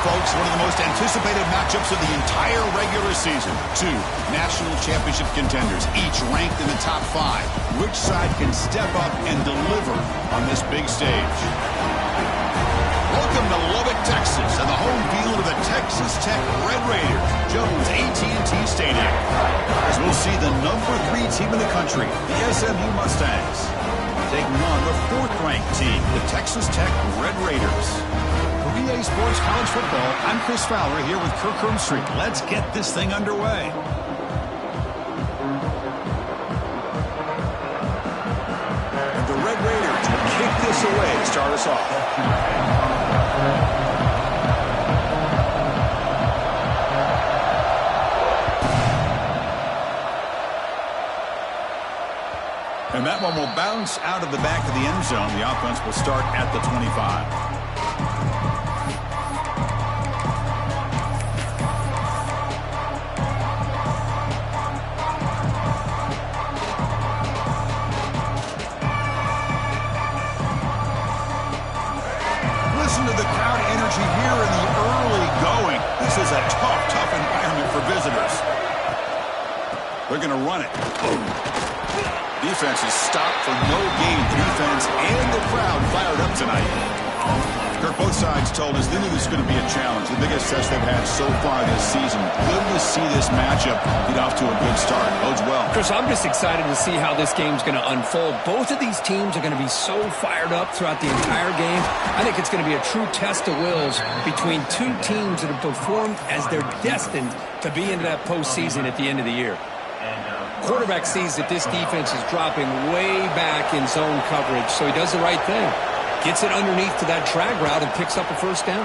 folks, one of the most anticipated matchups of the entire regular season. Two national championship contenders, each ranked in the top 5. Which side can step up and deliver on this big stage? Welcome to Lubbock, Texas, and the home field of the Texas Tech Red Raiders, Jones AT&T Stadium. As we'll see the number 3 team in the country, the SMU Mustangs, taking on the 4th-ranked team, the Texas Tech Red Raiders. For VA Sports College Football, I'm Chris Fowler here with Kirk Hermstreet. Let's get this thing underway. And the Red Raiders will kick this away to start us off. And that one will bounce out of the back of the end zone. The offense will start at the 25. Listen to the crowd energy here in the early going. This is a tough environment for visitors. They're going to run it. Defense is stopped for no gain. The defense and the crowd fired up tonight. Kirk, both sides told us they knew this was going to be a challenge. The biggest test they've had so far this season. Good to see this matchup get off to a good start. Bodes well. Chris, I'm just excited to see how this game's going to unfold. Both of these teams are going to be so fired up throughout the entire game. I think it's going to be a true test of wills between two teams that have performed as they're destined to be into that postseason at the end of the year. Quarterback sees that this defense is dropping way back in zone coverage, so he does the right thing. Gets it underneath to that drag route and picks up a first down.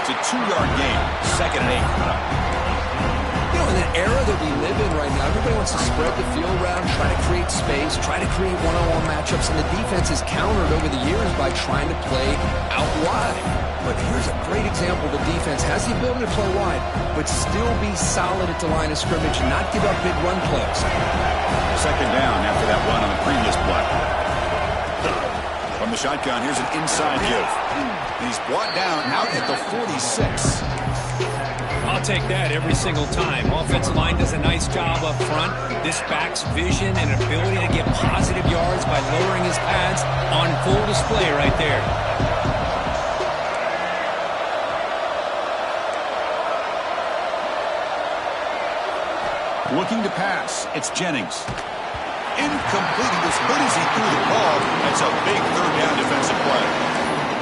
It's a 2-yard gain, 2nd and 8. You know, in the era that we live in right now, everybody wants to spread the field around, try to create space, try to create one-on-one matchups, and the defense is countered over the years by trying to play out wide. But here's a great example. The defense has the ability to play wide, but still be solid at the line of scrimmage and not give up big run plays. 2nd down after that run on the previous play. From the shotgun, here's an inside give. He's brought down out at the 46. I'll take that every single time. Offensive line does a nice job up front. This back's vision and ability to get positive yards by lowering his pads on full display right there. Looking to pass. It's Jennings. Incomplete. He was hit as he threw the ball. That's a big 3rd down defensive play.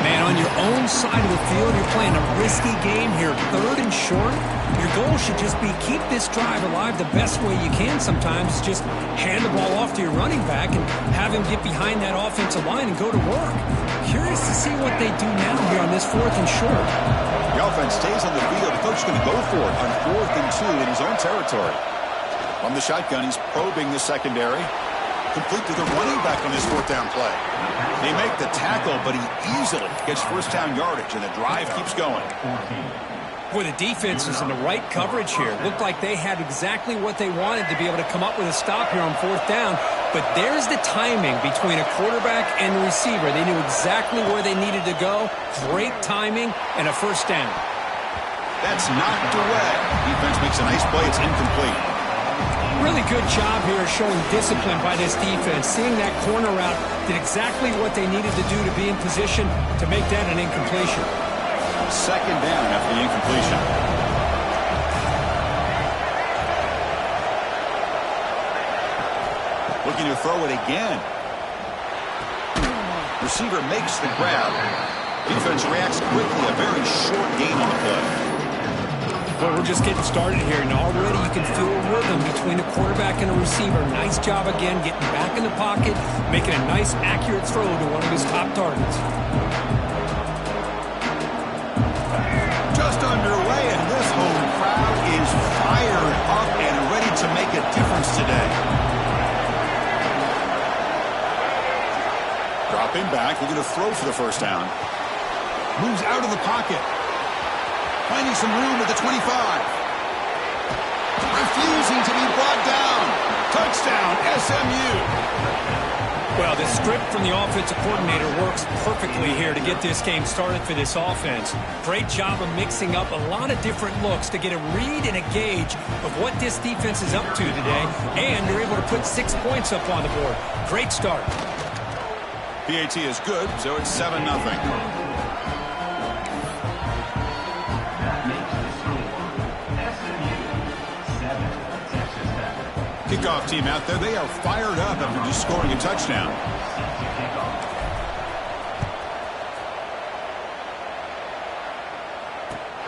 Man, on your own side of the field, you're playing a risky game here. 3rd and short. Your goal should just be keep this drive alive the best way you can sometimes. Just hand the ball off to your running back and have him get behind that offensive line and go to work. Curious to see what they do now here on this 4th and short. The offense stays on the field. The coach is going to go for it on 4th and 2 in his own territory. From the shotgun, he's probing the secondary. Complete to the running back on his 4th down play. They make the tackle, but he easily gets first down yardage, and the drive keeps going. Boy, the defense is in the right coverage here. Looked like they had exactly what they wanted to be able to come up with a stop here on 4th down. But there's the timing between a quarterback and the receiver. They knew exactly where they needed to go. Great timing and a first down. That's knocked away. Defense makes a nice play. It's incomplete. Really good job here showing discipline by this defense. Seeing that corner route did exactly what they needed to do to be in position to make that an incompletion. 2nd down after the incompletion. Looking to throw it again. Receiver makes the grab. Defense reacts quickly. A very short gain on the play. Well, we're just getting started here, and already you can feel a rhythm between a quarterback and a receiver. Nice job again getting back in the pocket, making a nice, accurate throw to one of his top targets. Just underway, and this home crowd is fired up and ready to make a difference today. Dropping back, looking to throw for the first down. Moves out of the pocket. Finding some room at the 25. Refusing to be brought down. Touchdown, SMU. Well, the script from the offensive coordinator works perfectly here to get this game started for this offense. Great job of mixing up a lot of different looks to get a read and a gauge of what this defense is up to today, and they're able to put 6 points up on the board. Great start. PAT is good, so it's 7-0. Kickoff team out there, they are fired up after just scoring a touchdown.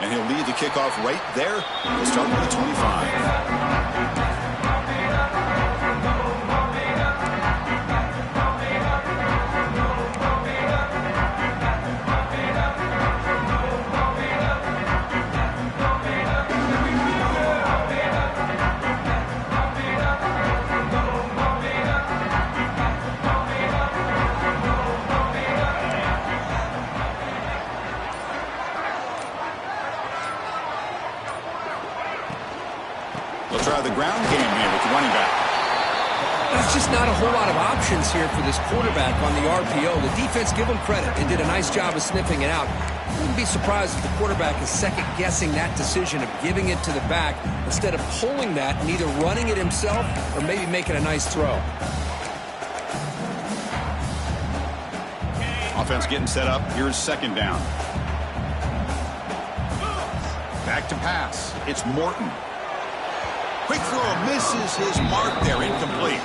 And he'll lead the kickoff right there. He'll start with the 25. Try the ground game here with the running back. There's just not a whole lot of options here for this quarterback on the RPO. The defense, give him credit, and did a nice job of sniffing it out. Wouldn't be surprised if the quarterback is second-guessing that decision of giving it to the back instead of pulling that and either running it himself or maybe making a nice throw. Offense getting set up. Here's second down. Back to pass. It's Morton. Quick throw, misses his mark there, incomplete.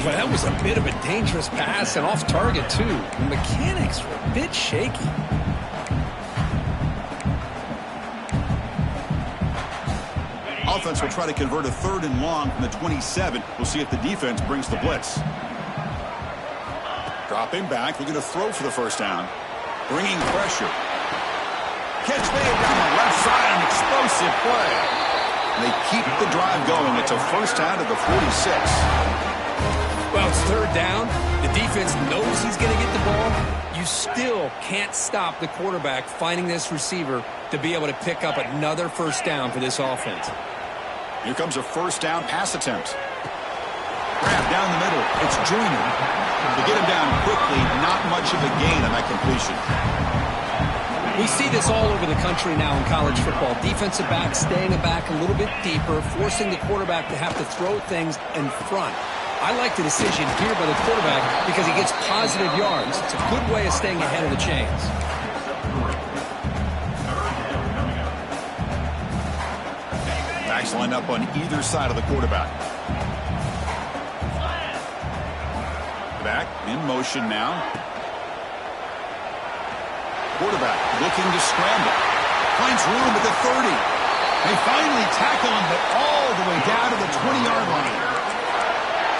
Well, that was a bit of a dangerous pass and off target, too. The mechanics were a bit shaky. Offense will try to convert a 3rd and long from the 27. We'll see if the defense brings the blitz. Dropping back, looking to throw for the first down. Bringing pressure. Catch made down the left side, an explosive play. They keep the drive going. It's a first down to the 46. Well, it's 3rd down. The defense knows he's going to get the ball. You still can't stop the quarterback finding this receiver to be able to pick up another first down for this offense. Here comes a first down pass attempt. Grab down the middle. It's Joyner. To get him down quickly, not much of a gain on that completion. We see this all over the country now in college football. Defensive backs staying back a little bit deeper, forcing the quarterback to have to throw things in front. I like the decision here by the quarterback because he gets positive yards. It's a good way of staying ahead of the chains. Backs line up on either side of the quarterback. Back in motion now. Quarterback looking to scramble. Finds room at the 30. They finally tackle him, but all the way down to the 20-yard line.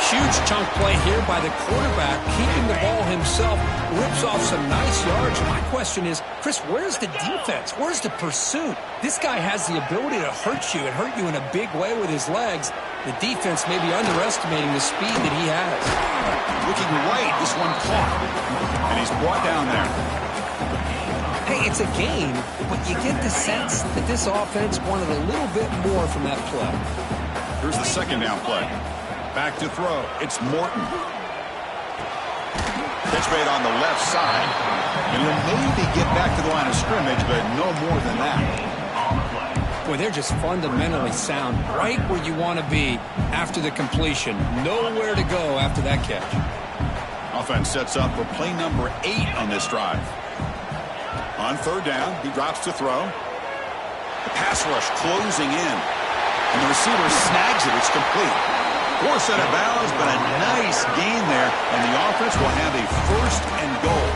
Huge chunk play here by the quarterback, keeping the ball himself, rips off some nice yards. My question is, Chris, where's the defense? Where's the pursuit? This guy has the ability to hurt you and hurt you in a big way with his legs. The defense may be underestimating the speed that he has. Looking right, this one caught. And he's brought down there. Hey, it's a game, but you get the sense that this offense wanted a little bit more from that play. Here's the second down play. Back to throw. It's Morton. Pitch made on the left side. And he'll maybe get back to the line of scrimmage, but no more than that. Boy, they're just fundamentally sound, right where you want to be after the completion. Nowhere to go after that catch. Offense sets up for play number 8 on this drive. On 3rd down, he drops to throw. The pass rush closing in. And the receiver snags it. It's complete. Poor set of bounds, but a nice gain there. And the offense will have a 1st and goal.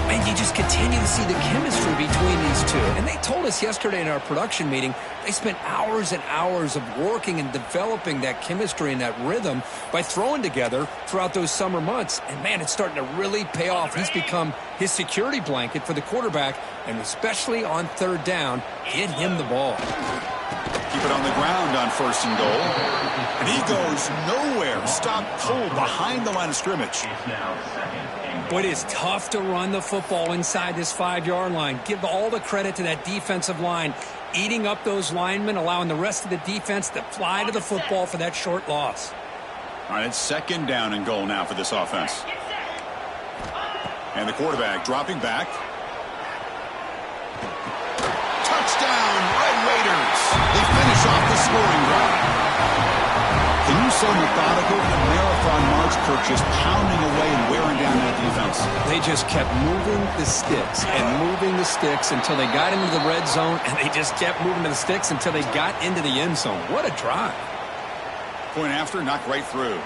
And you just continue to see the chemistry between these two. And they told us yesterday in our production meeting, they spent hours and hours of working and developing that chemistry and that rhythm by throwing together throughout those summer months. And, man, it's starting to really pay off. He's become his security blanket for the quarterback, and especially on 3rd down, get him the ball. Keep it on the ground on 1st and goal. And he goes nowhere. Stop cold behind the line of scrimmage. Boy, it is tough to run the football inside this 5-yard line. Give all the credit to that defensive line, eating up those linemen, allowing the rest of the defense to fly to the football for that short loss. All right, it's second down and goal now for this offense. And the quarterback dropping back. Touchdown, Red Raiders. They finish off the scoring drive. Can you say methodical? The marathon march, Kirk, just pounding away and wearing down that defense. They just kept moving the sticks and moving the sticks until they got into the red zone, and they just kept moving the sticks until they got into the end zone. What a drive. Point after, knocked right through.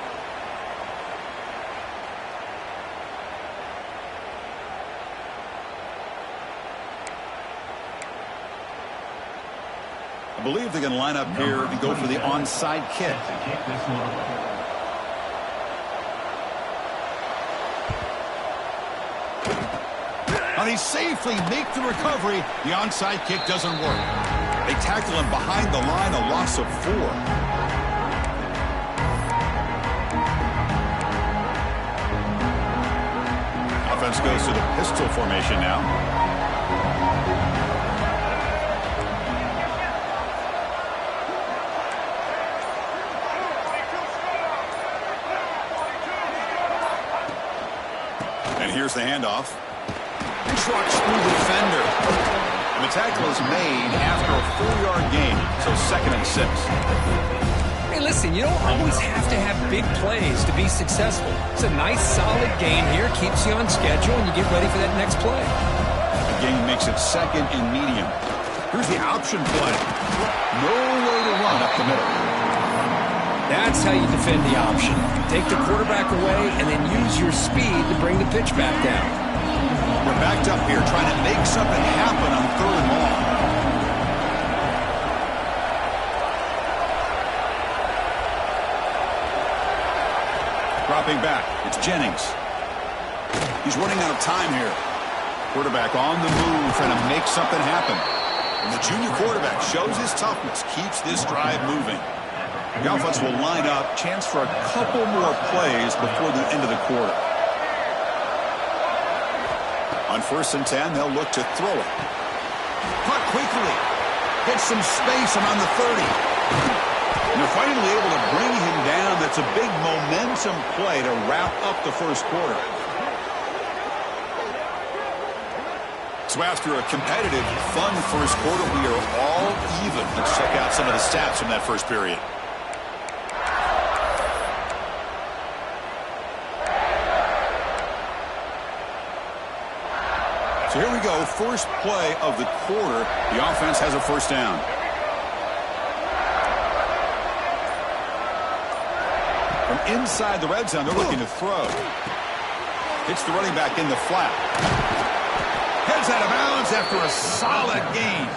I believe they can line up here and go for the onside kick. And he safely makes the recovery. The onside kick doesn't work. They tackle him behind the line, a loss of 4. Offense goes to the pistol formation now. And here's the handoff. Trucks through the defender. And the tackle is made after a 4-yard gain, so 2nd and 6. Hey, listen, you don't always have to have big plays to be successful. It's a nice, solid gain here, keeps you on schedule, and you get ready for that next play. The gain makes it 2nd and medium. Here's the option play. Nowhere to run up the middle. That's how you defend the option. Take the quarterback away and then use your speed to bring the pitch back down. We're backed up here trying to make something happen on 3rd and long. Dropping back. It's Jennings. He's running out of time here. Quarterback on the move trying to make something happen. And the junior quarterback shows his toughness, keeps this drive moving. The offense will line up. Chance for a couple more plays before the end of the quarter. On 1st and 10, they'll look to throw it. Caught quickly. Gets some space around the 30. And they're finally able to bring him down. That's a big momentum play to wrap up the first quarter. So after a competitive, fun first quarter, we are all even. Let's check out some of the stats from that first period. So here we go, first play of the quarter. The offense has a 1st down. From inside the red zone, they're looking to throw. Hits the running back in the flat. Heads out of bounds after a solid gain.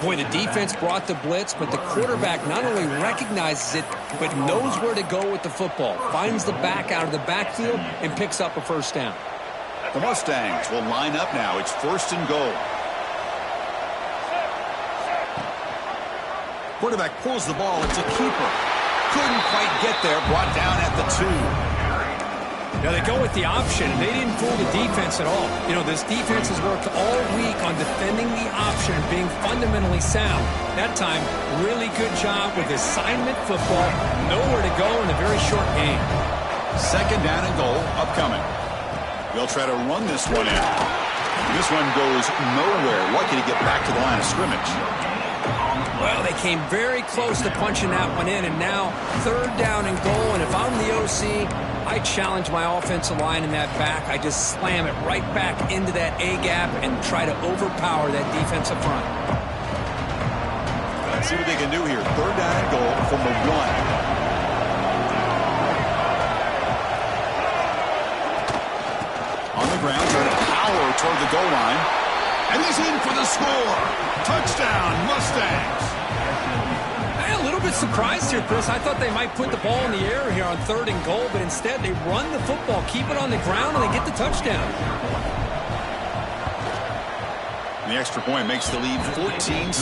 Boy, the defense brought the blitz, but the quarterback not only recognizes it, but knows where to go with the football. Finds the back out of the backfield and picks up a 1st down. The Mustangs will line up now. It's 1st and goal. Quarterback pulls the ball. It's a keeper. Couldn't quite get there. Brought down at the 2. Now they go with the option, and they didn't fool the defense at all. You know, this defense has worked all week on defending the option and being fundamentally sound. That time, really good job with assignment football. Nowhere to go in a very short game. 2nd down and goal upcoming. They'll try to run this one in. This one goes nowhere. Lucky to get back to the line of scrimmage. Well, they came very close to punching that one in, and now 3rd down and goal. And if I'm the OC, I challenge my offensive line in that back. I just slam it right back into that A-gap and try to overpower that defensive front. Let's see what they can do here. 3rd down and goal from the 1. Ground, trying to power toward the goal line. And he's in for the score. Touchdown, Mustangs. I'm a little bit surprised here, Chris. I thought they might put the ball in the air here on 3rd and goal, but instead they run the football, keep it on the ground, and they get the touchdown. And the extra point makes the lead 14-7.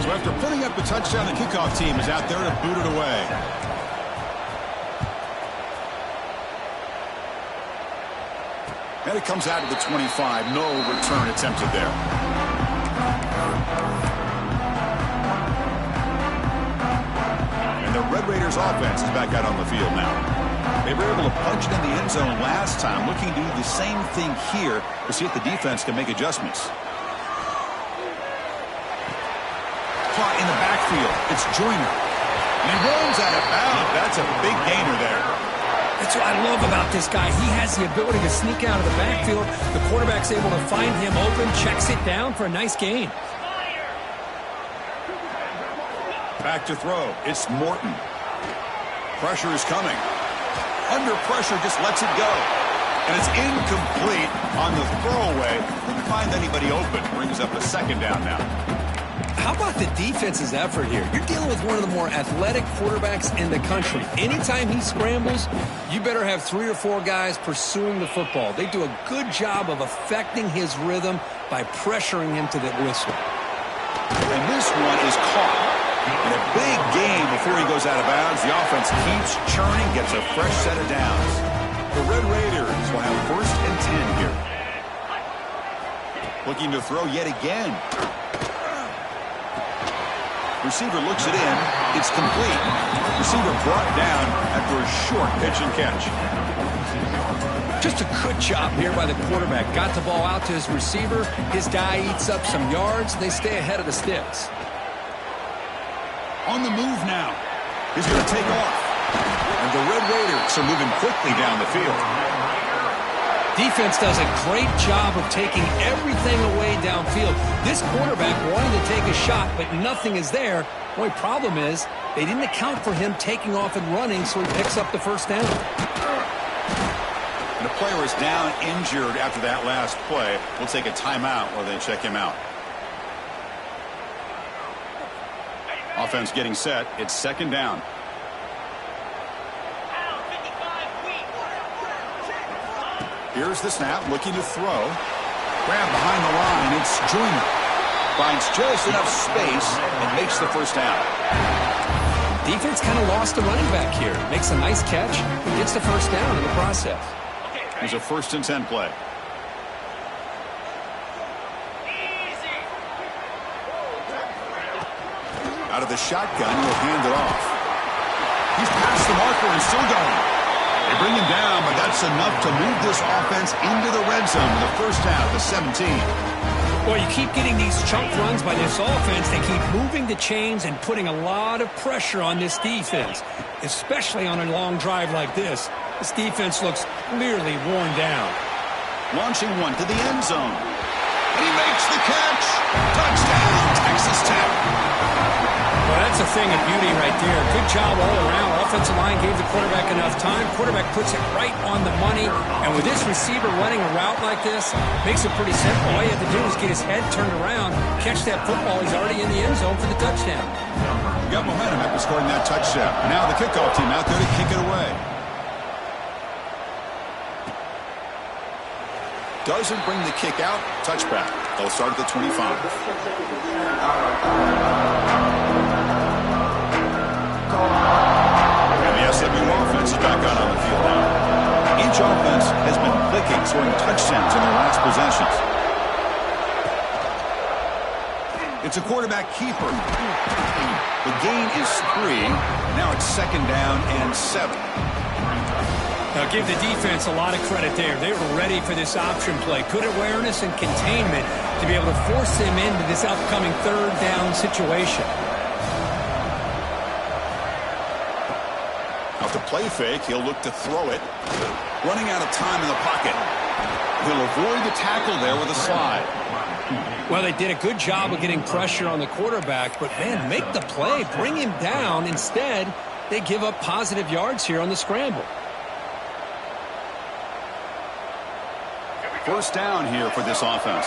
So after putting up the touchdown, the kickoff team is out there to boot it away. And it comes out of the 25. No return attempted there. the Red Raiders offense is back out on the field now. They were able to punch it in the end zone last time, looking to do the same thing here to see if the defense can make adjustments. Caught in the backfield. It's Joyner. And he runs out of bounds. That's a big gainer there. That's what I love about this guy. He has the ability to sneak out of the backfield. The quarterback's able to find him open, checks it down for a nice gain. Back to throw. It's Morton. Pressure is coming. Under pressure, just lets it go. And it's incomplete on the throwaway. Couldn't find anybody open. Brings up a second down now. How about the defense's effort here? You're dealing with one of the more athletic quarterbacks in the country. Anytime he scrambles, you better have 3 or 4 guys pursuing the football. They do a good job of affecting his rhythm by pressuring him to the whistle. And this one is caught. In a big game before he goes out of bounds, the offense keeps churning, gets a fresh set of downs. The Red Raiders will have 1st and 10 here. Looking to throw yet again. Receiver looks it in. It's complete. Receiver brought down after a short pitch and catch. Just a good job here by the quarterback. Got the ball out to his receiver. His guy eats up some yards. They stay ahead of the sticks. On the move now. He's going to take off. And the Red Raiders are moving quickly down the field. Defense does a great job of taking everything away downfield. This quarterback wanted to take a shot, but nothing is there. The only problem is they didn't account for him taking off and running, so he picks up the 1st down. And the player is down injured after that last play. We'll take a timeout while they check him out. Offense getting set. It's 2nd down. Here's the snap, looking to throw. Grab behind the line. It's Joyner. Finds just enough space and makes the 1st down. Defense kind of lost the running back here. Makes a nice catch and gets the 1st down in the process. There's a 1st and 10 play. Out of the shotgun, he'll hand it off. He's past the marker and still going. They bring him down, but that's enough to move this offense into the red zone with the 1st down at the 17. Well, you keep getting these chunk runs by this offense. They keep moving the chains and putting a lot of pressure on this defense, especially on a long drive like this. This defense looks clearly worn down. Launching one to the end zone. And he makes the catch. Touchdown, Texas Tech. Well, that's a thing of beauty right there. Good job all around. Offensive line gave the quarterback enough time. Quarterback puts it right on the money. And with this receiver running a route like this, makes it pretty simple. All you have to do is get his head turned around, catch that football. He's already in the end zone for the touchdown. Got momentum after scoring that touchdown. Now the kickoff team out there to kick it away. Doesn't bring the kick out. Touchback. They'll start at the 25. And the SMU offense is back out on the field now. Each offense has been clicking, scoring touchdowns in their last possessions. It's a quarterback keeper. The gain is 3. Now it's 2nd down and 7. Now give the defense a lot of credit there. They were ready for this option play. Good awareness and containment to be able to force them into this upcoming 3rd down situation. Off the play fake, he'll look to throw it. Running out of time in the pocket. He'll avoid the tackle there with a slide. Well, they did a good job of getting pressure on the quarterback, but, man, make the play. Bring him down. Instead, they give up positive yards here on the scramble. 1st down here for this offense.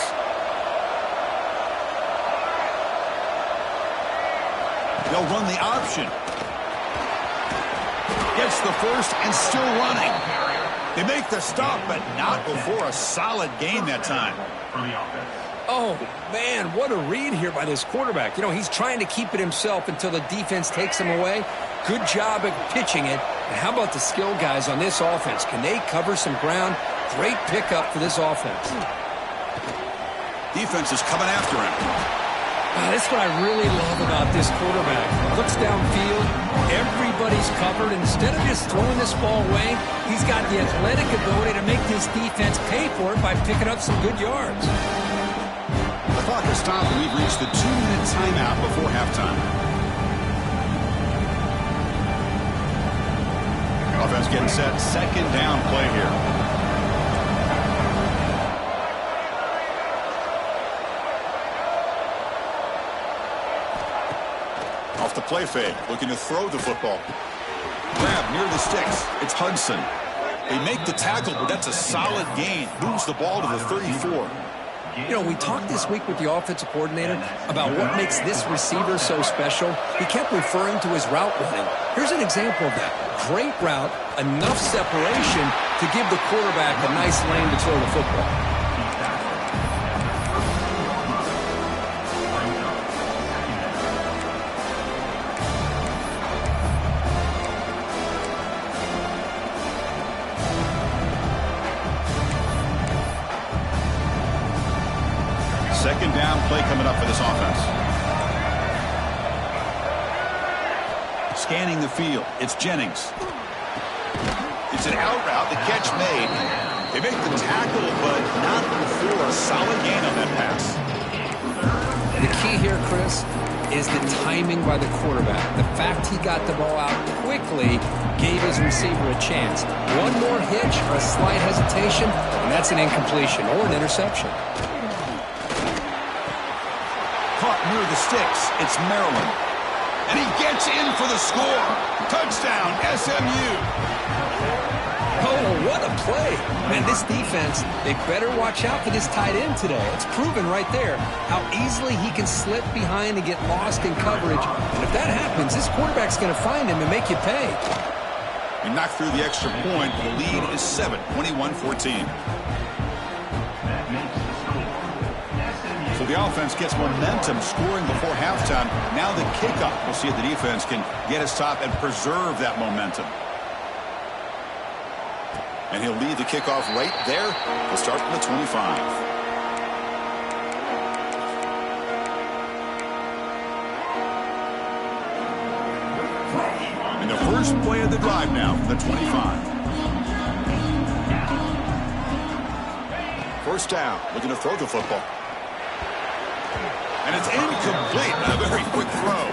They'll run the option. Gets the 1st and still running. They make the stop, but not before a solid gain that time. Oh, man, what a read here by this quarterback. You know, he's trying to keep it himself until the defense takes him away. Good job at pitching it. And how about the skill guys on this offense? Can they cover some ground? Great pickup for this offense. Defense is coming after him. That's what I really love about this quarterback. Looks downfield, everybody's covered. Instead of just throwing this ball away, he's got the athletic ability to make this defense pay for it by picking up some good yards. The clock has stopped, and we've reached the 2-minute timeout before halftime. Offense getting set. Second down play here. Off the play fake, looking to throw the football. Grab near the sticks. It's Hudson. They make the tackle, but that's a solid gain. Moves the ball to the 34. You know, we talked this week with the offensive coordinator about what makes this receiver so special. He kept referring to his route running. Here's an example of that. Great route, enough separation to give the quarterback a nice lane to throw the football. Second down play coming up for this offense. Scanning the field. It's Jennings. It's an out route. The catch made. They make the tackle, but not before a solid gain on that pass. The key here, Chris, is the timing by the quarterback. The fact he got the ball out quickly gave his receiver a chance. One more hitch or a slight hesitation, and that's an incompletion or an interception. Caught near the sticks. It's Maryland. And he gets in for the score. Touchdown, SMU. Oh, what a play. Man, this defense, they better watch out for this tight end today. It's proven right there how easily he can slip behind and get lost in coverage. And if that happens, this quarterback's going to find him and make you pay. He knocked through the extra point. The lead is 7, 21-14. So the offense gets momentum scoring before halftime. Now the kickoff. We'll see if the defense can get his top and preserve that momentum. And he'll lead the kickoff right there. He'll start from the 25. And the first play of the drive now from the 25. First down, looking to throw the football. And it's incomplete. A very quick throw.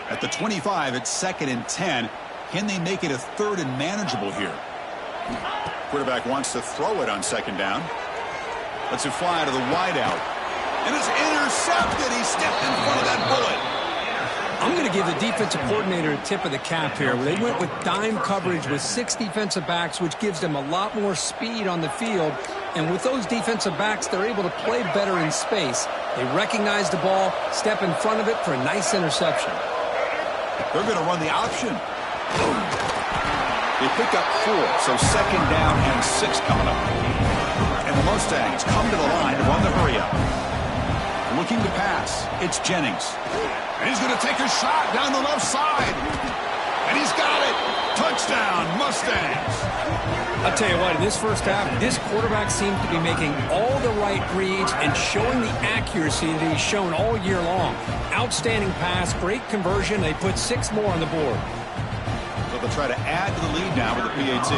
At the 25, it's 2nd and 10. Can they make it a 3rd and manageable here? Quarterback wants to throw it on 2nd down. Lets it fly to the wideout. And it's intercepted. He stepped in front of that bullet. I'm going to give the defensive coordinator a tip of the cap here. They went with dime coverage with 6 defensive backs, which gives them a lot more speed on the field. And with those defensive backs, they're able to play better in space. They recognize the ball, step in front of it for a nice interception. They're going to run the option. They pick up 4, so 2nd down and 6 coming up. And the Mustangs come to the line to run the hurry-up. Looking to pass. It's Jennings. And he's going to take a shot down the left side. And he's got it. Touchdown, Mustangs. I'll tell you what, in this first half, this quarterback seems to be making all the right reads and showing the accuracy that he's shown all year long. Outstanding pass, great conversion. They put 6 more on the board. So they'll try to add to the lead now with the PAT.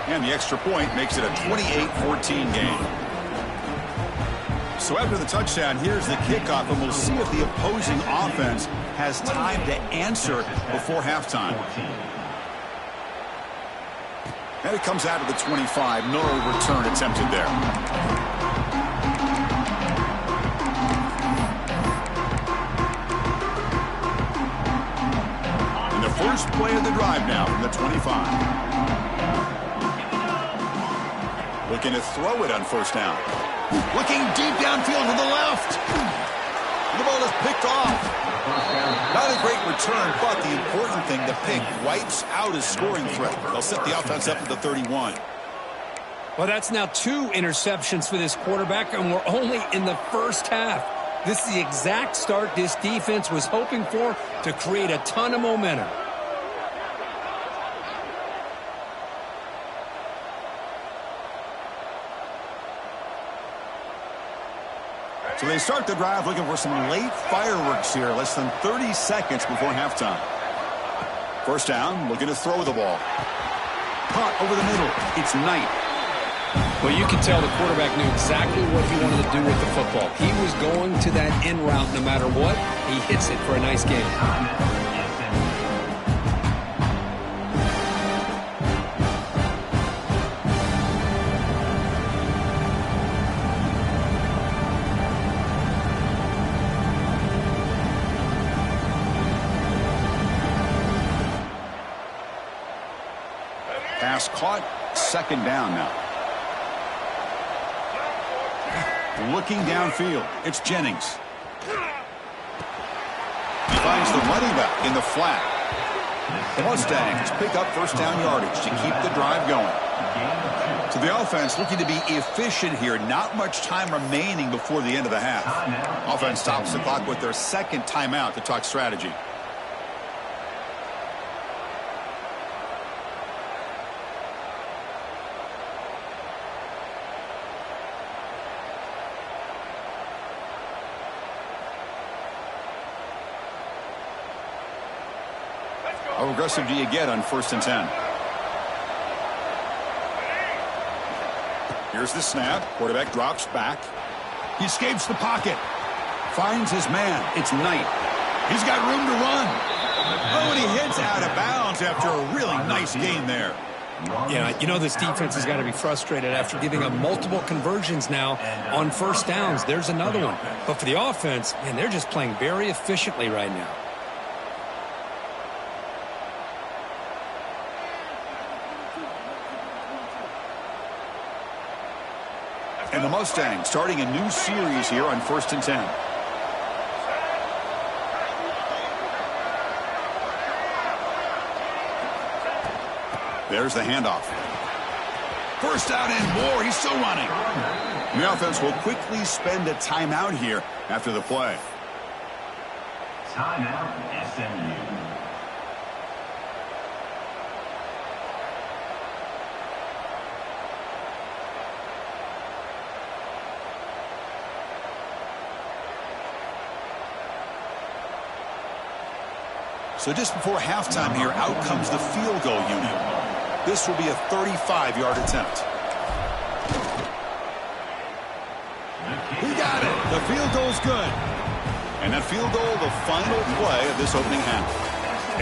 And the extra point makes it a 28-14 game. So after the touchdown, here's the kickoff, and we'll see if the opposing offense has time to answer before halftime. And it comes out of the 25. No return attempted there. And the first play of the drive now from the 25. Looking to throw it on 1st down. Looking deep downfield to the left. The ball is picked off. Not a great return, but the important thing, the pick wipes out his scoring threat. They'll set the offense up at the 31. Well, that's now 2 interceptions for this quarterback, and we're only in the first half. This is the exact start this defense was hoping for to create a ton of momentum. So they start the drive looking for some late fireworks here, less than 30 seconds before halftime. First down, looking to throw the ball. Caught over the middle. It's Knight. Well, you can tell the quarterback knew exactly what he wanted to do with the football. He was going to that in route no matter what. He hits it for a nice game. Pass caught. Second down now. Looking downfield. It's Jennings. He finds the running back in the flat. The Mustangs pick up first down yardage to keep the drive going. So the offense looking to be efficient here. Not much time remaining before the end of the half. Offense stops the clock with their second timeout to talk strategy. How aggressive do you get on 1st and 10? Here's the snap. Quarterback drops back. He escapes the pocket. Finds his man. It's Knight. He's got room to run. Oh, and he hits out of bounds after a really nice gain there. Yeah, you know this defense has got to be frustrated after giving up multiple conversions now on first downs. There's another one. But for the offense, man, they're just playing very efficiently right now. And the Mustangs starting a new series here on 1st and 10. There's the handoff. First down and more. He's still running. The offense will quickly spend a timeout here after the play. Timeout, SMU. So just before halftime here, out comes the field goal unit. This will be a 35-yard attempt. He got it. The field goal's good. And that field goal, the final play of this opening half.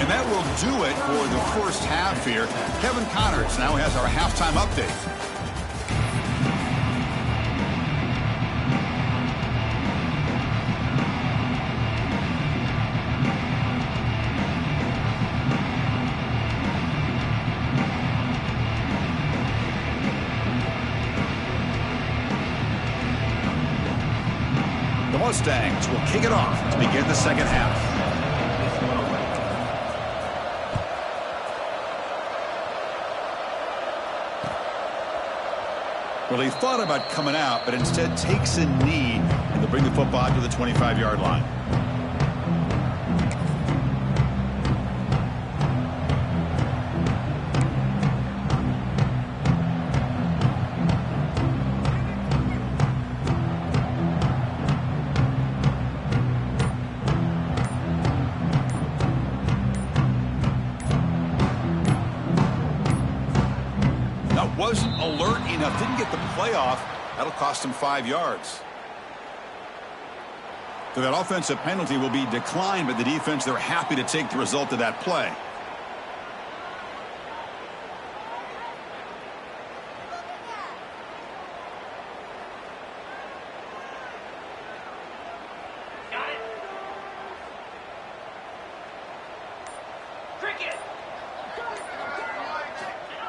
And that will do it for the first half here. Kevin Connors now has our halftime update. Mustangs will kick it off to begin the second half. Well, he thought about coming out, but instead takes a knee, and they'll bring the football to the 25-yard line. Wasn't alert enough, didn't get the play off. That'll cost him 5 yards. So that offensive penalty will be declined by the defense. They're happy to take the result of that play.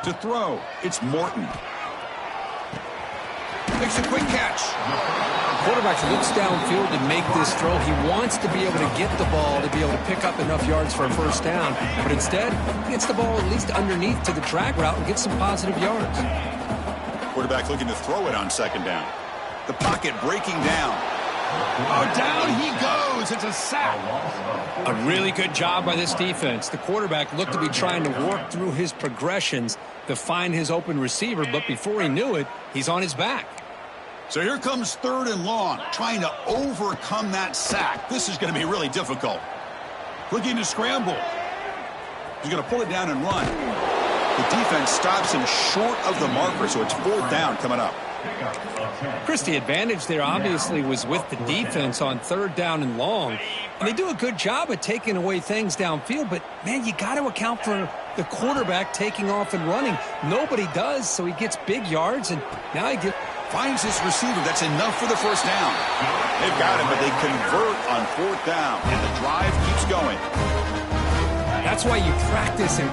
To throw, it's Morton. Makes a quick catch. Quarterback looks downfield to make this throw. He wants to be able to get the ball to be able to pick up enough yards for a first down. But instead, he gets the ball at least underneath to the drag route and gets some positive yards. Quarterback looking to throw it on second down. The pocket breaking down. Oh, down he goes. It's a sack. A really good job by this defense. The quarterback looked to be trying to work through his progressions to find his open receiver, but before he knew it, he's on his back. So here comes 3rd and long, trying to overcome that sack. This is going to be really difficult. Looking to scramble. He's going to pull it down and run. The defense stops him short of the marker, so it's 4th down coming up. Chris, the advantage there obviously was with the defense on 3rd down and long. And they do a good job of taking away things downfield, but, man, you got to account for the quarterback taking off and running. Nobody does, so he gets big yards, and now he finds his receiver. That's enough for the 1st down. They've got him, but they convert on 4th down, and the drive keeps going. That's why you practice and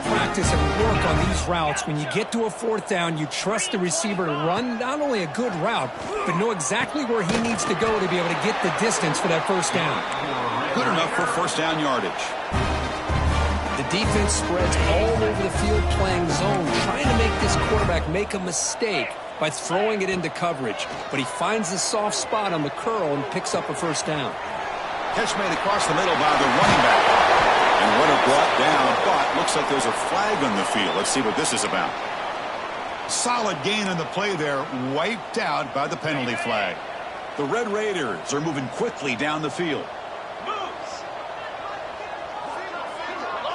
work on these routes. When you get to a 4th down, you trust the receiver to run not only a good route, but know exactly where he needs to go to be able to get the distance for that 1st down. Good enough for 1st down yardage. The defense spreads all over the field playing zone, trying to make this quarterback make a mistake by throwing it into coverage. But he finds the soft spot on the curl and picks up a 1st down. Catch made across the middle by the running back. And what a brought down, but looks like there's a flag on the field. Let's see what this is about. Solid gain on the play there, wiped out by the penalty flag. The Red Raiders are moving quickly down the field.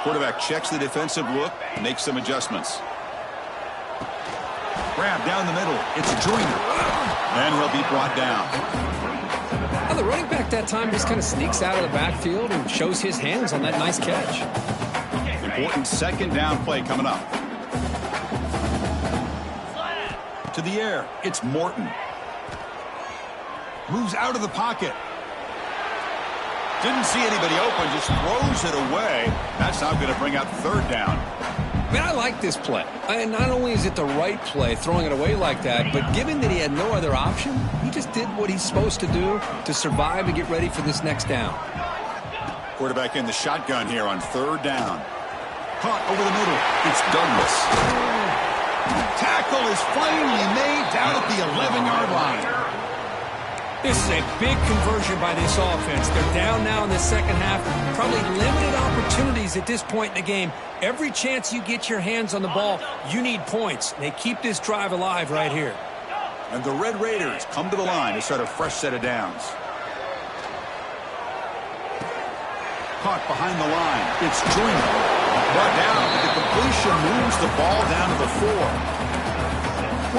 Quarterback checks the defensive look, makes some adjustments. Grab down the middle. It's Joyner. And he'll be brought down. Well, the running back that time just kind of sneaks out of the backfield and shows his hands on that nice catch. Important 2nd down play coming up. To the air. It's Morton. Moves out of the pocket. Didn't see anybody open, just throws it away. That's not going to bring up 3rd down. Man, I like this play. And not only is it the right play, throwing it away like that, but given that he had no other option, he just did what he's supposed to do to survive and get ready for this next down. Quarterback in the shotgun here on 3rd down. Caught over the middle. It's Douglas. Tackle is finally made down at the 11-yard line. This is a big conversion by this offense. They're down now in the 2nd half. Probably limited opportunities at this point in the game. Every chance you get your hands on the ball, you need points. They keep this drive alive right here. And the Red Raiders come to the line to start a fresh set of downs. Caught behind the line. It's Joyner. Brought down, but the completion moves the ball down to the 4.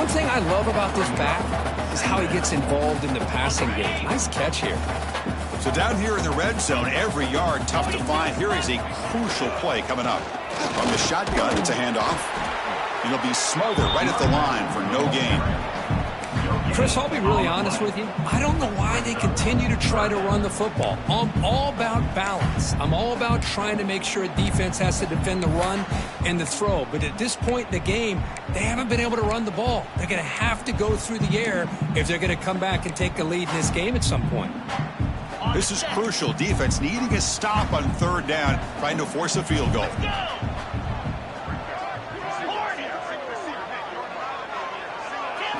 One thing I love about this back is how he gets involved in the passing game. Nice catch here. So down here in the red zone, every yard tough to find. Here is a crucial play coming up. From the shotgun, it's a handoff. It'll be smothered right at the line for no gain. Chris, I'll be really honest with you. I don't know why they continue to try to run the football. I'm all about balance. I'm all about trying to make sure a defense has to defend the run and the throw. But at this point in the game, they haven't been able to run the ball. They're going to have to go through the air if they're going to come back and take a lead in this game at some point. This is crucial. Defense needing a stop on 3rd down, trying to force a field goal.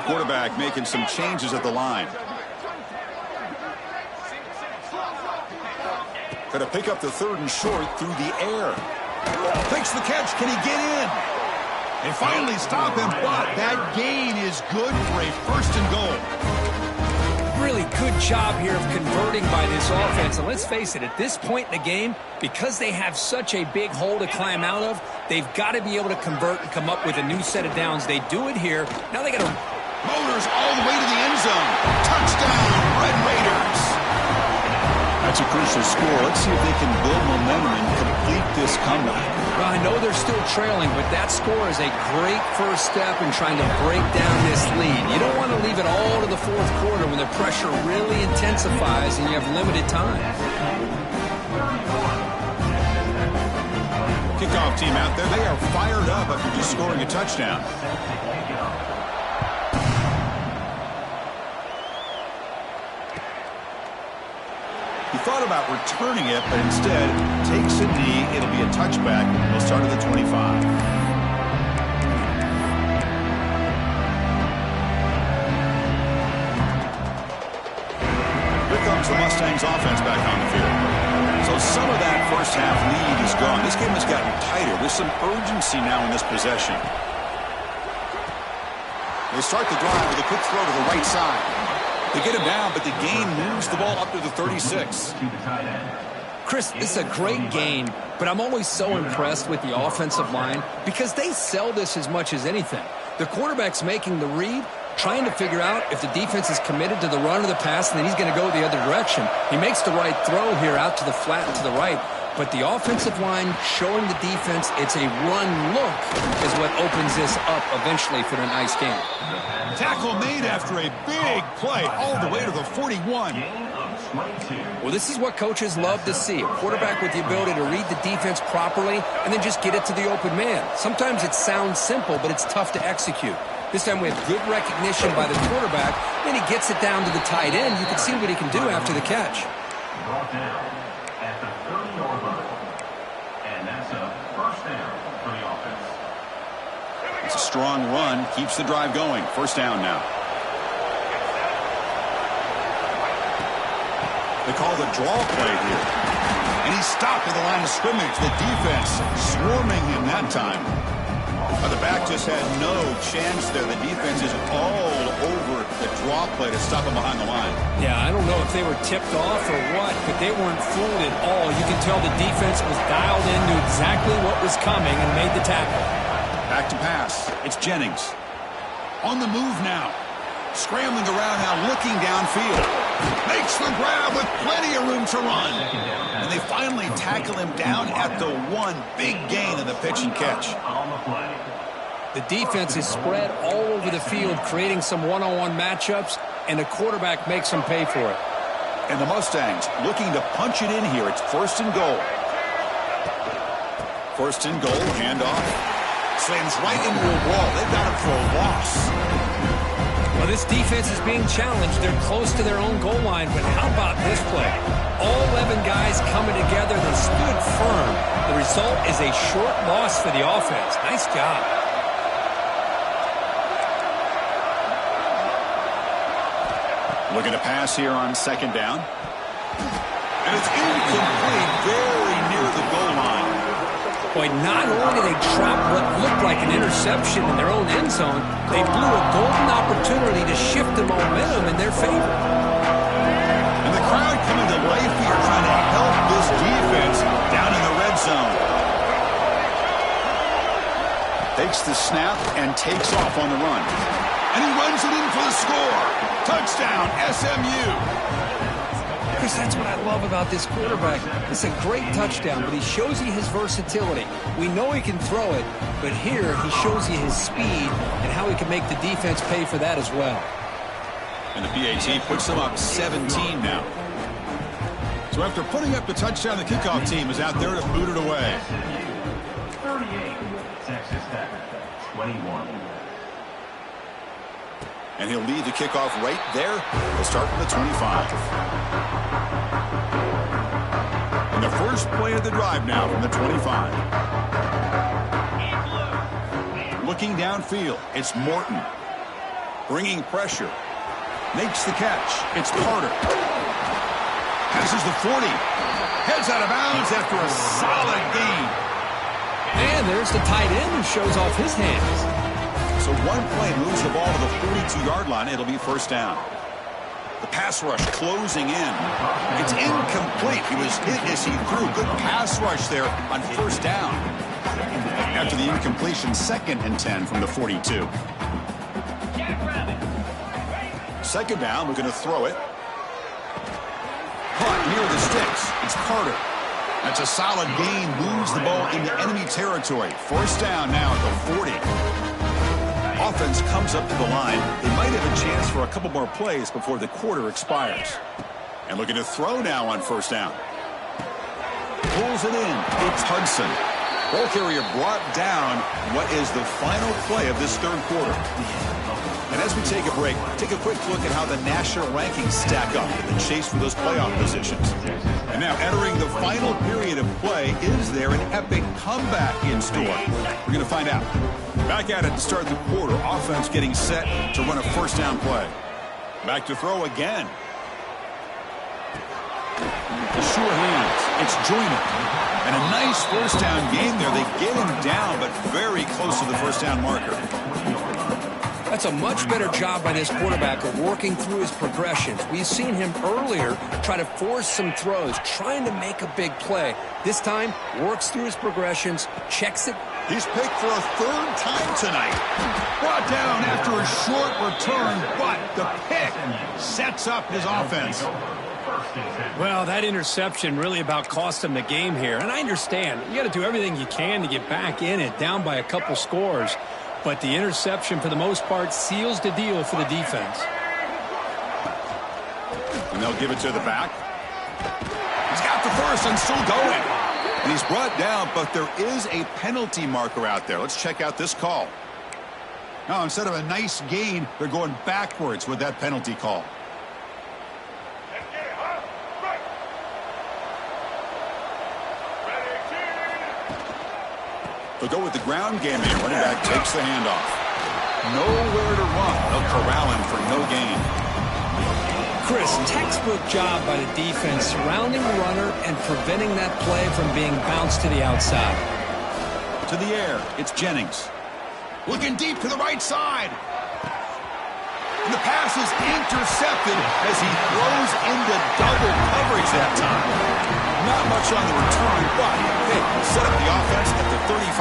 Quarterback making some changes at the line. Going to pick up the 3rd and short through the air. Takes the catch. Can he get in? They finally stop him, but that gain is good for a 1st and goal. Really good job here of converting by this offense. And let's face it, at this point in the game, because they have such a big hole to climb out of, they've got to be able to convert and come up with a new set of downs. They do it here. Now they got to... Motors all the way to the end zone. Touchdown, Red Raiders. That's a crucial score. Let's see if they can build momentum and complete this comeback. Well, I know they're still trailing, but that score is a great first step in trying to break down this lead. You don't want to leave it all to the 4th quarter when the pressure really intensifies and you have limited time. Kickoff team out there. They are fired up after just scoring a touchdown. He thought about returning it, but instead takes a knee. It'll be a touchback. He'll start at the 25. Here comes the Mustangs offense back on the field. So some of that first half lead is gone. This game has gotten tighter. There's some urgency now in this possession. They start the drive with a quick throw to the right side. They get him down, but the gain moves the ball up to the 36. Chris, this is a great game, but I'm always so impressed with the offensive line because they sell this as much as anything. The quarterback's making the read, trying to figure out if the defense is committed to the run or the pass, and then he's going to go the other direction. He makes the right throw here out to the flat and to the right, but the offensive line showing the defense it's a run look is what opens this up eventually for a nice game. Tackle made after a big play all the way to the 41. Well, this is what coaches love to see, a quarterback with the ability to read the defense properly and then just get it to the open man. Sometimes it sounds simple, but it's tough to execute. This time we have good recognition by the quarterback, and he gets it down to the tight end. You can see what he can do after the catch. Brought down at the 30-yard line. And that's a first down for the offense. It's a strong run, keeps the drive going. First down now. They call the draw play here. And he's stopped at the line of scrimmage. The defense swarming him that time. The back just had no chance there. The defense is all over the draw play to stop him behind the line. Yeah, I don't know if they were tipped off or what, but they weren't fooled at all. You can tell the defense was dialed into exactly what was coming and made the tackle. Back to pass. It's Jennings. On the move now. Scrambling around now, looking downfield. Makes the grab with plenty of room to run. And they finally tackle him down at the one. Big gain in the pitch and catch. The defense is spread all over the field, creating some one-on-one matchups, and the quarterback makes them pay for it. And the Mustangs looking to punch it in here. It's first and goal. First and goal, handoff. Slams right into a wall. They've got him for a loss. Well, this defense is being challenged. They're close to their own goal line, but how about this play? All 11 guys coming together. They stood firm. The result is a short loss for the offense. Nice job. Looking to pass here on second down. And it's incomplete, very near the goal line. Boy, not only did they trap what looked like an interception in their own end zone, they blew a golden opportunity to shift the momentum in their favor. And the crowd coming to life here, trying to help this defense down in the red zone. Takes the snap and takes off on the run. And he runs it in for the score. Touchdown, SMU. Chris, that's what I love about this quarterback. It's a great touchdown, but he shows you his versatility. We know he can throw it, but here he shows you his speed and how he can make the defense pay for that as well. And the PAT puts them up 17 now. So after putting up the touchdown, the kickoff team is out there to boot it away. 38, Texas Tech, 21. And he'll lead the kickoff right there. He'll start from the 25. And the first play of the drive now from the 25. Looking downfield, it's Morton. Bringing pressure. Makes the catch. It's Carter. Passes the 40. Heads out of bounds after a solid gain. And there's the tight end who shows off his hands. So one play moves the ball to the 42-yard line. It'll be first down. The pass rush closing in. It's incomplete. He was hit as he threw. Good pass rush there on first down. After the incompletion, 2nd and 10 from the 42. Second down, looking to throw it. Caught near the sticks. It's Carter. That's a solid gain. Moves the ball into enemy territory. First down now at the 40. Offense comes up to the line. They might have a chance for a couple more plays before the quarter expires. And looking to throw now on first down. Pulls it in. It's Hudson. Ball carrier brought down what is the final play of this third quarter. And as we take a break, take a quick look at how the national rankings stack up in the chase for those playoff positions. And now entering the final period of play, is there an epic comeback in store? We're going to find out. Back at it to start the quarter. Offense getting set to run a first down play. Back to throw again. The sure hands. It's Joyner. And a nice first down game there. They get him down, but very close to the first down marker. That's a much better job by this quarterback of working through his progressions. We've seen him earlier try to force some throws, trying to make a big play. This time, works through his progressions, checks it. He's picked for a third time tonight. Brought down after a short return, but the pick sets up his offense. Well, that interception really about cost him the game here. And I understand, you got to do everything you can to get back in it, down by a couple scores. But the interception, for the most part, seals the deal for the defense. And they'll give it to the back. He's got the first and still going. And he's brought down, but there is a penalty marker out there. Let's check out this call. Now, instead of a nice gain, they're going backwards with that penalty call. They'll go with the ground game here. Running back takes the handoff. Nowhere to run. They'll corral him for no gain. Chris, textbook job by the defense surrounding the runner and preventing that play from being bounced to the outside. To the air, it's Jennings. Looking deep to the right side. And the pass is intercepted as he throws into double coverage that time. Not much on the return, but hey, set up the offense at the 35.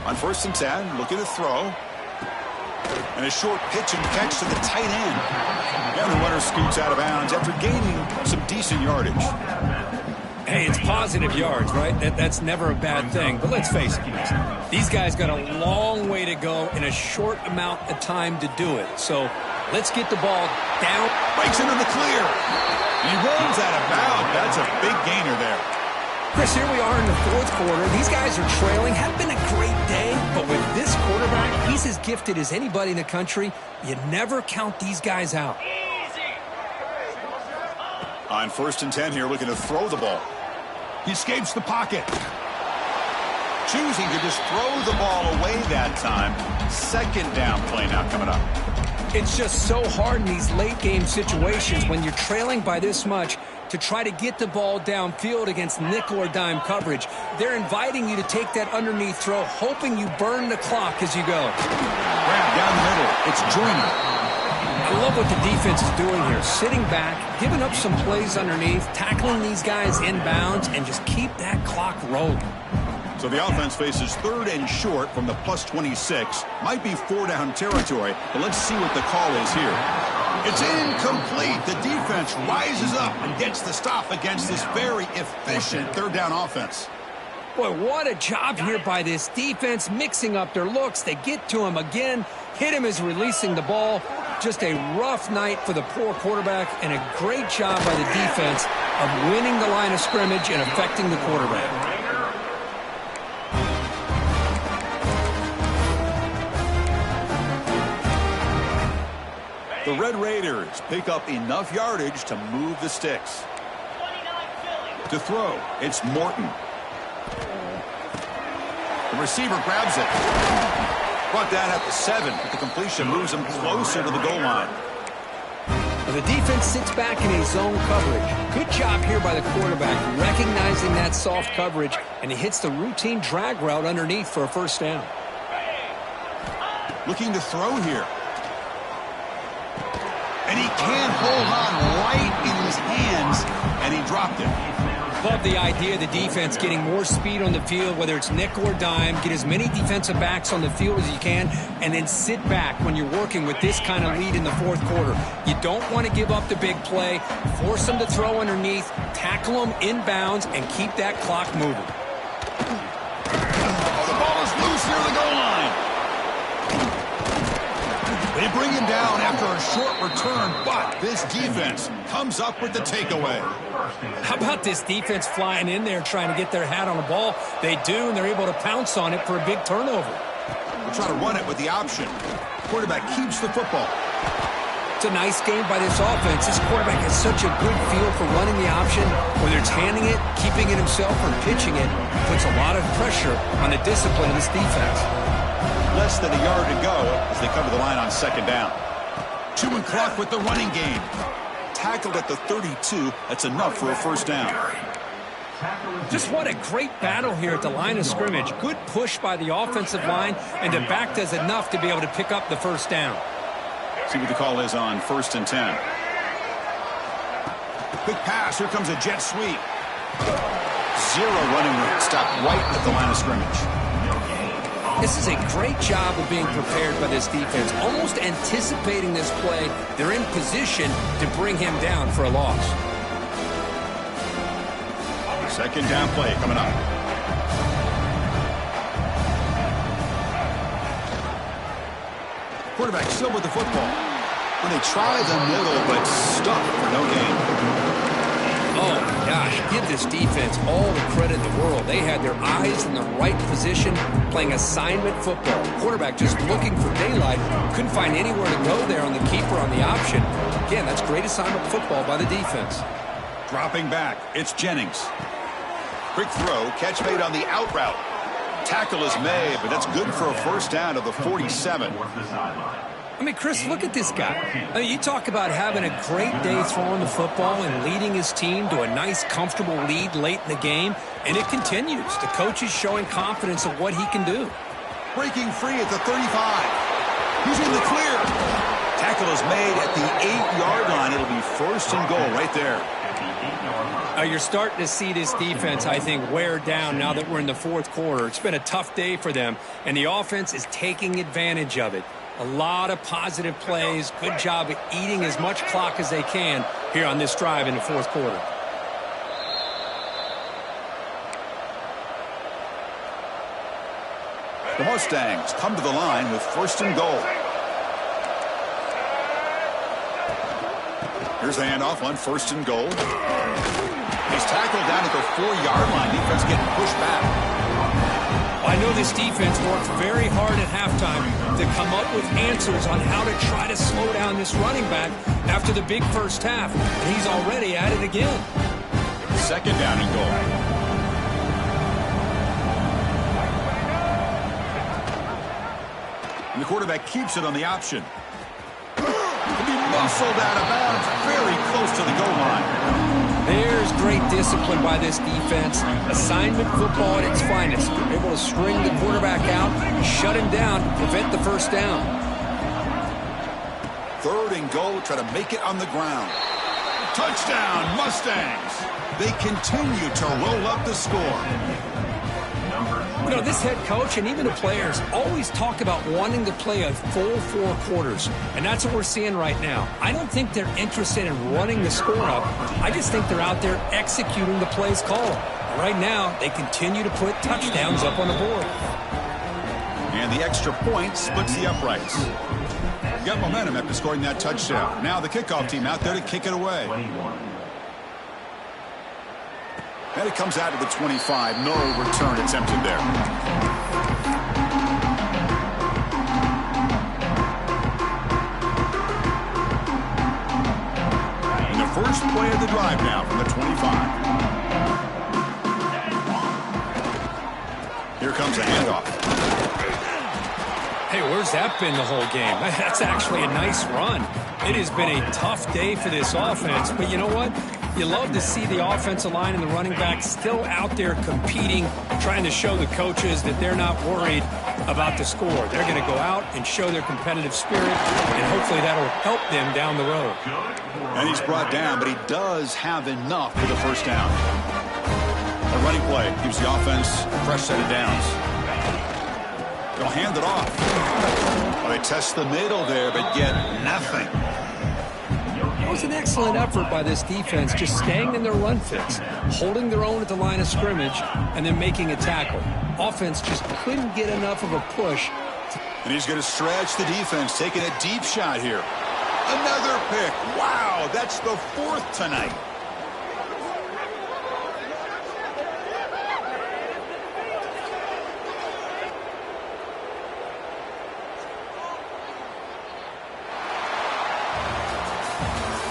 On 1st and 10, looking to throw. And a short pitch and catch to the tight end. And the runner scoots out of bounds after gaining some decent yardage. Hey, it's positive yards, right? That's never a bad thing. But let's face it, these guys got a long way to go in a short amount of time to do it. So let's get the ball down. Breaks into the clear. He runs out of bounds. That's a big gainer there. Chris, here we are in the 4th quarter. These guys are trailing. Had been a great day, but with this quarterback, he's as gifted as anybody in the country. You never count these guys out. On 1st and 10 here, looking to throw the ball. He escapes the pocket. Choosing to just throw the ball away that time. 2nd down play now coming up. It's just so hard in these late-game situations when you're trailing by this much to try to get the ball downfield against nickel or dime coverage. They're inviting you to take that underneath throw, hoping you burn the clock as you go. Grab down the middle. It's Joyner. I love what the defense is doing here. Sitting back, giving up some plays underneath, tackling these guys inbounds, and just keep that clock rolling. So the offense faces 3rd and short from the +26. Might be 4-down territory, but let's see what the call is here. It's incomplete. The defense rises up and gets the stop against this very efficient 3rd down offense. Boy, what a job here by this defense, mixing up their looks. They get to him again, hit him as releasing the ball. Just a rough night for the poor quarterback, and a great job by the defense of winning the line of scrimmage and affecting the quarterback. The Red Raiders pick up enough yardage to move the sticks. To throw, it's Morton. The receiver grabs it. Brought down at the 7, but the completion moves him closer to the goal line. The defense sits back in a zone coverage. Good job here by the quarterback, recognizing that soft coverage, and he hits the routine drag route underneath for a 1st down. Looking to throw here. And he can't hold on right in his hands, and he dropped it. Love the idea of the defense getting more speed on the field, whether it's nickel or dime. Get as many defensive backs on the field as you can, and then sit back when you're working with this kind of lead in the 4th quarter. You don't want to give up the big play. Force them to throw underneath, tackle them inbounds, and keep that clock moving. Oh, the ball is loose near the goal line. They bring him down after a short return, but this defense comes up with the takeaway. How about this defense flying in there trying to get their hat on the ball? They do, and they're able to pounce on it for a big turnover. We'll try to run it with the option. Quarterback keeps the football. It's a nice game by this offense. This quarterback has such a good feel for running the option. Whether it's handing it, keeping it himself, or pitching it, puts a lot of pressure on the discipline of this defense. Less than a yard to go as they cover the line on 2nd down. chewing clock with the running game. Tackled at the 32. That's enough for a first down. Just what a great battle here at the line of scrimmage. Good push by the offensive line, and the back does enough to be able to pick up the first down. See what the call is on 1st and 10. Quick pass. Here comes a jet sweep. Zero running room. Stop right at the line of scrimmage. This is a great job of being prepared by this defense. Almost anticipating this play, they're in position to bring him down for a loss. Second down play coming up. Quarterback still with the football. When they try the middle, but stuck for no gain. Oh, my gosh, give this defense all the credit in the world. They had their eyes in the right position, playing assignment football. Quarterback just looking for daylight, couldn't find anywhere to go there on the keeper on the option. Again, that's great assignment football by the defense. Dropping back, it's Jennings. Quick throw, catch made on the out route. Tackle is made, but that's good for a first down to the 47. I mean, Chris, look at this guy. I mean, you talk about having a great day throwing the football and leading his team to a nice, comfortable lead late in the game, and it continues. The coach is showing confidence of what he can do. Breaking free at the 35. He's in the clear. Tackle is made at the 8-yard line. It'll be 1st and goal right there. You're starting to see this defense, I think, wear down now that we're in the 4th quarter. It's been a tough day for them, and the offense is taking advantage of it. A lot of positive plays. Good job of eating as much clock as they can here on this drive in the 4th quarter. The Mustangs come to the line with 1st and goal. Here's the handoff on 1st and goal. He's tackled down at the 4-yard line. Defense getting pushed back. I know this defense worked very hard at halftime to come up with answers on how to try to slow down this running back after the big first half. And he's already at it again. 2nd down and goal. And the quarterback keeps it on the option. He'll be muscled out of bounds very close to the goal line. There's great discipline by this defense. Assignment football at its finest. They're able to string the quarterback out, shut him down to prevent the first down. 3rd and goal, try to make it on the ground. Touchdown, Mustangs. They continue to roll up the score. You know, this head coach and even the players always talk about wanting to play a full 4 quarters, and that's what we're seeing right now. I don't think they're interested in running the score up. I just think they're out there executing the plays called. Right now, they continue to put touchdowns up on the board. And the extra point splits the uprights. Got momentum after scoring that touchdown. Now the kickoff team out there to kick it away. And it comes out to the 25. No return attempted there. And the first play of the drive now from the 25. Here comes a handoff. Hey, where's that been the whole game? That's actually a nice run. It has been a tough day for this offense, but you know what? You love to see the offensive line and the running back still out there competing, trying to show the coaches that they're not worried about the score. They're going to go out and show their competitive spirit, and hopefully that'll help them down the road. And he's brought down, but he does have enough for the first down. A running play gives the offense a fresh set of downs. They'll hand it off. Well, they test the middle there, but get nothing. It was an excellent effort by this defense, just staying in their run fix, holding their own at the line of scrimmage, and then making a tackle. Offense just couldn't get enough of a push. And he's going to stretch the defense, taking a deep shot here. Another pick. Wow, that's the 4th tonight.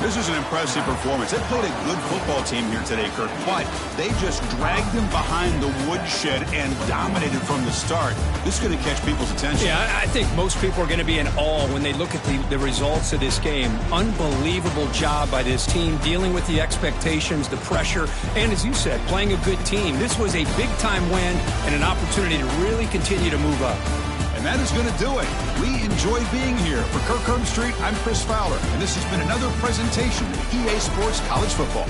This is an impressive performance. They played a good football team here today, Kirk, but they just dragged them behind the woodshed and dominated from the start. This is going to catch people's attention. Yeah, I think most people are going to be in awe when they look at the results of this game. Unbelievable job by this team, dealing with the expectations, the pressure, and as you said, playing a good team. This was a big-time win and an opportunity to really continue to move up. And that is going to do it. We enjoyed being here. For Kirk Street, I'm Chris Fowler, and this has been another presentation of EA Sports College Football.